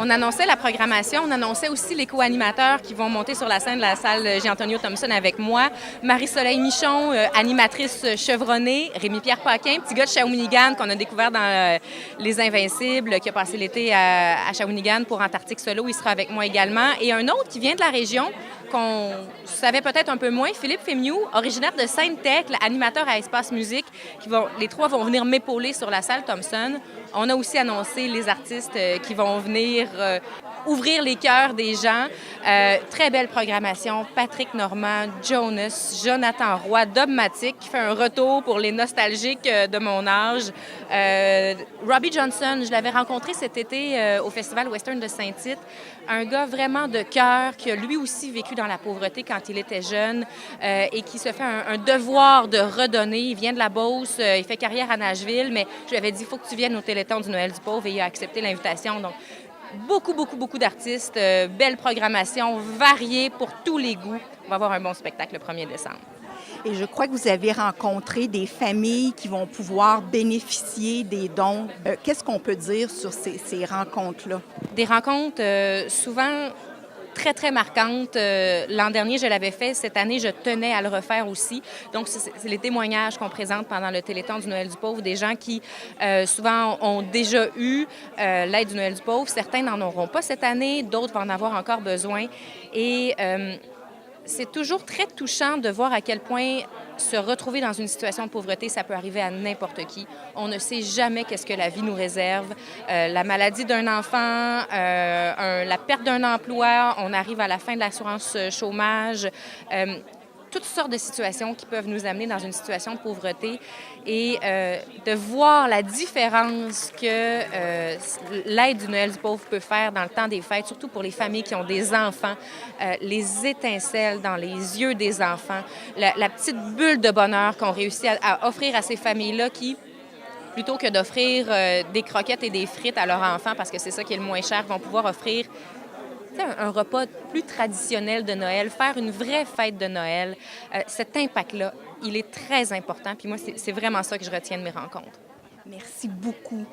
On annonçait la programmation, on annonçait aussi les co-animateurs qui vont monter sur la scène de la salle Jean-Antonio Thompson avec moi. Marie-Soleil Michon, animatrice chevronnée. Rémi-Pierre Paquin, petit gars de Shawinigan qu'on a découvert dans Les Invincibles, qui a passé l'été à Shawinigan pour Antarctique Solo. Il sera avec moi également. Et un autre qui vient de la région, qu'on savait peut-être un peu moins, Philippe Fémiou, originaire de Sainte-Thècle, animateur à Espace Musique. Les trois vont venir m'épauler sur la salle Thompson. On a aussi annoncé les artistes qui vont venir ouvrir les cœurs des gens. Très belle programmation. Patrick Normand, Jonas, Jonathan Roy, Dogmatic qui fait un retour pour les nostalgiques de mon âge. Robbie Johnson, je l'avais rencontré cet été au Festival Western de Saint-Tite. Un gars vraiment de cœur qui a lui aussi vécu dans la pauvreté quand il était jeune et qui se fait un devoir de redonner. Il vient de la Beauce, il fait carrière à Nashville, mais je lui avais dit, il faut que tu viennes au Téléthon du Noël du Pauvre et il a accepté l'invitation. Donc, beaucoup d'artistes, belle programmation, variée pour tous les goûts. On va avoir un bon spectacle le 1er décembre. Et je crois que vous avez rencontré des familles qui vont pouvoir bénéficier des dons. Qu'est-ce qu'on peut dire sur ces rencontres-là? Des rencontres souvent très marquantes. L'an dernier, je l'avais fait. Cette année, je tenais à le refaire aussi. Donc, c'est les témoignages qu'on présente pendant le Téléthon du Noël du Pauvre, des gens qui, souvent, ont déjà eu l'aide du Noël du Pauvre. Certains n'en auront pas cette année, d'autres vont en avoir encore besoin. Et c'est toujours très touchant de voir à quel point se retrouver dans une situation de pauvreté, ça peut arriver à n'importe qui. On ne sait jamais qu'est-ce que la vie nous réserve. La maladie d'un enfant, la perte d'un emploi, on arrive à la fin de l'assurance chômage. Toutes sortes de situations qui peuvent nous amener dans une situation de pauvreté et de voir la différence que l'aide du Noël du Pauvre peut faire dans le temps des fêtes, surtout pour les familles qui ont des enfants, les étincelles dans les yeux des enfants, la petite bulle de bonheur qu'on réussit à offrir à ces familles-là qui, plutôt que d'offrir des croquettes et des frites à leurs enfants, parce que c'est ça qui est le moins cher, vont pouvoir offrir un repas plus traditionnel de Noël, faire une vraie fête de Noël. Cet impact-là, il est très important. Puis moi, c'est vraiment ça que je retiens de mes rencontres. Merci beaucoup.